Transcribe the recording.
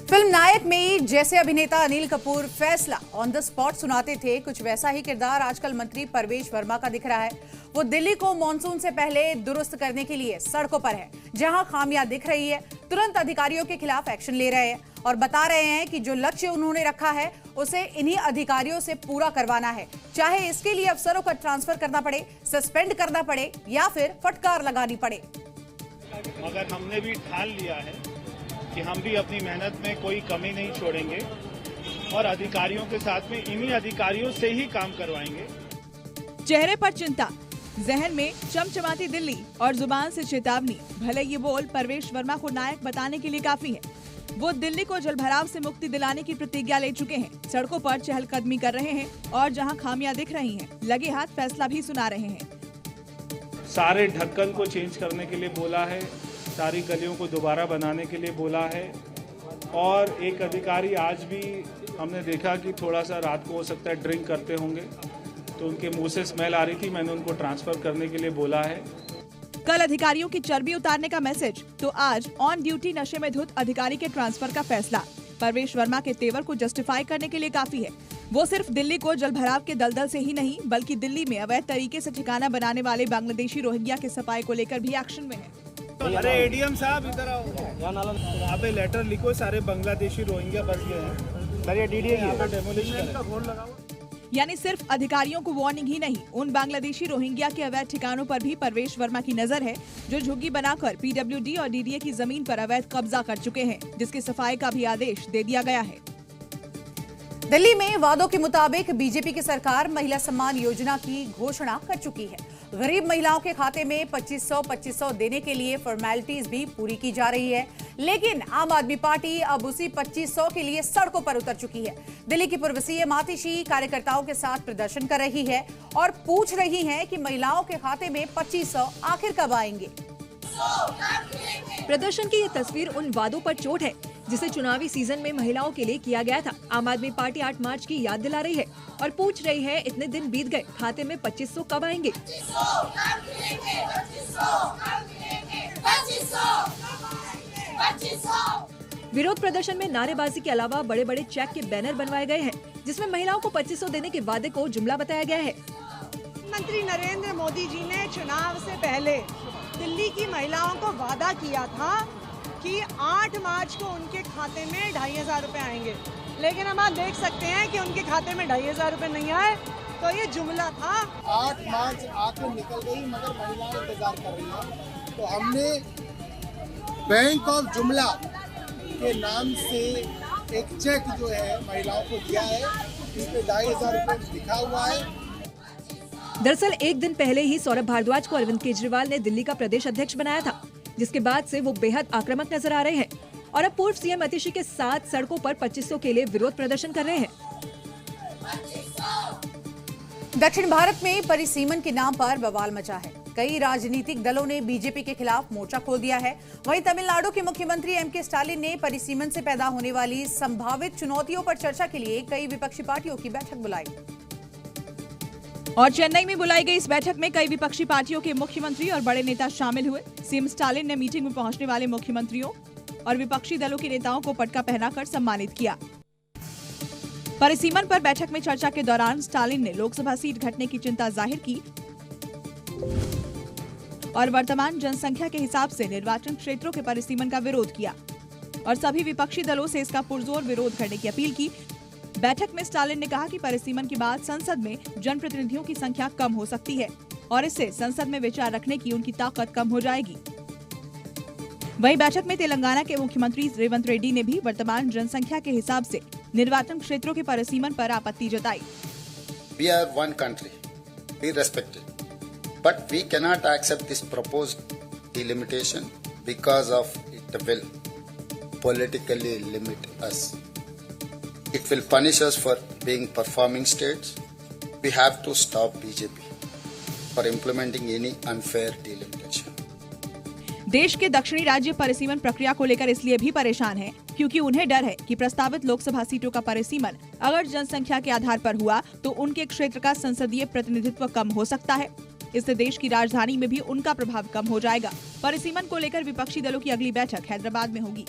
Film नायक में जैसे अभिनेता अनिल कपूर फैसला ऑन द स्पॉट सुनाते थे, कुछ वैसा ही किरदार आजकल मंत्री परवेश वर्मा का दिख रहा है। वो दिल्ली को मॉनसून से पहले दुरुस्त करने के लिए सड़कों पर है। जहां खामियां दिख रही है, तुरंत अधिकारियों के खिलाफ एक्शन ले रहे हैं और बता रहे हैं कि जो लक्ष्य उन्होंने रखा है उसे इन्हीं अधिकारियों से पूरा करवाना है, चाहे इसके लिए अफसरों का ट्रांसफर करना पड़े, सस्पेंड करना पड़े या फिर फटकार लगानी पड़े। मगर हमने भी ठान लिया है कि हम भी अपनी मेहनत में कोई कमी नहीं छोड़ेंगे और अधिकारियों के साथ में इन्हीं अधिकारियों से ही काम करवाएंगे। चेहरे पर चिंता, जहन में चमचमाती दिल्ली और जुबान से चेतावनी। भले ये बोल परवेश वर्मा को नायक बताने के लिए काफी है। वो दिल्ली को जलभराव से मुक्ति दिलाने की प्रतिज्ञा ले चुके हैं, सड़कों पर चहलकदमी कर रहे हैं और जहां खामियां दिख रही हैं, लगे हाथ फैसला भी सुना रहे हैं। सारे ढक्कन को चेंज करने के लिए बोला है, सारी गलियों को दोबारा बनाने के लिए बोला है। और एक अधिकारी आज भी हमने देखा कि थोड़ा सा रात को हो सकता है ड्रिंक करते होंगे, तो उनके मुंह से स्मेल आ रही थी, मैंने उनको ट्रांसफर करने के लिए बोला है। कल अधिकारियों की चर्बी उतारने का मैसेज, तो आज ऑन ड्यूटी नशे में धुत अधिकारी के ट्रांसफर का फैसला परवेश वर्मा के तेवर को जस्टिफाई करने के लिए काफी है। वो सिर्फ दिल्ली को जलभराव के दलदल से ही नहीं, बल्कि दिल्ली में अवैध तरीके से ठिकाना बनाने वाले बांग्लादेशी रोहिंग्या के सफाई को लेकर भी एक्शन में है। अरे एडीएम साहब इधर आओ, यहाँ पे लेटर लिखो, सारे बांग्लादेशी रोहिंग्या बस गए हैं, यहाँ पे डेमोलिशन का बोर्ड लगाओ। यानी सिर्फ अधिकारियों को वार्निंग ही नहीं, उन बांग्लादेशी रोहिंग्या के अवैध ठिकानों पर भी परवेश वर्मा की नजर है, जो झुग्गी बनाकर पीडब्ल्यूडी और डीडीए की जमीन पर अवैध कब्जा कर चुके हैं, जिसकी सफाई का भी आदेश दे दिया गया है। दिल्ली में वादों के मुताबिक बीजेपी की सरकार महिला सम्मान योजना की घोषणा कर चुकी है। गरीब महिलाओं के खाते में 2500 देने के लिए फॉर्मेलिटीज भी पूरी की जा रही है, लेकिन आम आदमी पार्टी अब उसी 2500 के लिए सड़कों पर उतर चुकी है। दिल्ली की पूर्व सीएम आतिशी कार्यकर्ताओं के साथ प्रदर्शन कर रही है और पूछ रही है कि महिलाओं के खाते में 2500 आखिर कब आएंगे। प्रदर्शन की ये तस्वीर उन वादों पर चोट है जिसे चुनावी सीजन में महिलाओं के लिए किया गया था। आम आदमी पार्टी 8 मार्च की याद दिला रही है और पूछ रही है, इतने दिन बीत गए, खाते में 2500 कब आएंगे। विरोध प्रदर्शन में नारेबाजी के अलावा बड़े बड़े चेक के बैनर बनवाए गए हैं, जिसमें महिलाओं को 2500 देने के वादे को जुमला बताया गया है। प्रधानमंत्री नरेंद्र मोदी जी ने चुनाव से पहले दिल्ली की महिलाओं को वादा किया था कि 8 मार्च को उनके खाते में 2500 रुपए आएंगे, लेकिन हम आज देख सकते हैं कि उनके खाते में 2500 रुपए नहीं आए, तो ये जुमला था। 8 मार्च आके निकल गई, मगर महिलाएं इंतजार कर रही हैं, तो हमने बैंक ऑफ जुमला के नाम से एक चेक जो है महिलाओं को दिया है, इस पे 2500 रुपए लिखा हुआ है। दरअसल एक दिन पहले ही सौरभ भारद्वाज को अरविंद केजरीवाल ने दिल्ली का प्रदेश अध्यक्ष बनाया था, जिसके बाद से वो बेहद आक्रामक नजर आ रहे हैं और अब पूर्व सीएम आतिशी के साथ सड़कों पर 2500 के लिए विरोध प्रदर्शन कर रहे हैं। दक्षिण भारत में परिसीमन के नाम पर बवाल मचा है। कई राजनीतिक दलों ने बीजेपी के खिलाफ मोर्चा खोल दिया है। वहीं तमिलनाडु के मुख्यमंत्री एमके स्टालिन ने परिसीमन से पैदा होने वाली संभावित चुनौतियों पर चर्चा के लिए कई विपक्षी पार्टियों की बैठक बुलाई और चेन्नई में बुलाई गई इस बैठक में कई विपक्षी पार्टियों के मुख्यमंत्री और बड़े नेता शामिल हुए। सीएम स्टालिन ने मीटिंग में पहुंचने वाले मुख्यमंत्रियों और विपक्षी दलों के नेताओं को पटका पहनाकर सम्मानित किया। परिसीमन पर बैठक में चर्चा के दौरान स्टालिन ने लोकसभा सीट घटने की चिंता जाहिर की और वर्तमान जनसंख्या के हिसाब से निर्वाचन क्षेत्रों के परिसीमन का विरोध किया और सभी विपक्षी दलों से इसका पुरजोर विरोध करने की अपील की। बैठक में स्टालिन ने कहा कि परिसीमन के बाद संसद में जनप्रतिनिधियों की संख्या कम हो सकती है और इससे संसद में विचार रखने की उनकी ताकत कम हो जाएगी। वहीं बैठक में तेलंगाना के मुख्यमंत्री रेवंत रेड्डी ने भी वर्तमान जनसंख्या के हिसाब से निर्वाचन क्षेत्रों के परिसीमन पर आपत्ति जताई। We are one country, be respected, but we cannot accept this proposed delimitation because of it will politically limit us. It will punish us for being performing states. We have to stop BJP for implementing any unfair delimitation. देश के दक्षिणी राज्य परिसीमन प्रक्रिया को लेकर इसलिए भी परेशान हैं, क्योंकि उन्हें डर है कि प्रस्तावित लोकसभा सीटों का परिसीमन अगर जनसंख्या के आधार पर हुआ तो उनके क्षेत्र का संसदीय प्रतिनिधित्व कम हो सकता है। इससे देश की राजधानी में भी उनका प्रभाव कम हो जाएगा। परिसीमन को लेकर विपक्षी दलों की अगली बैठक हैदराबाद में होगी।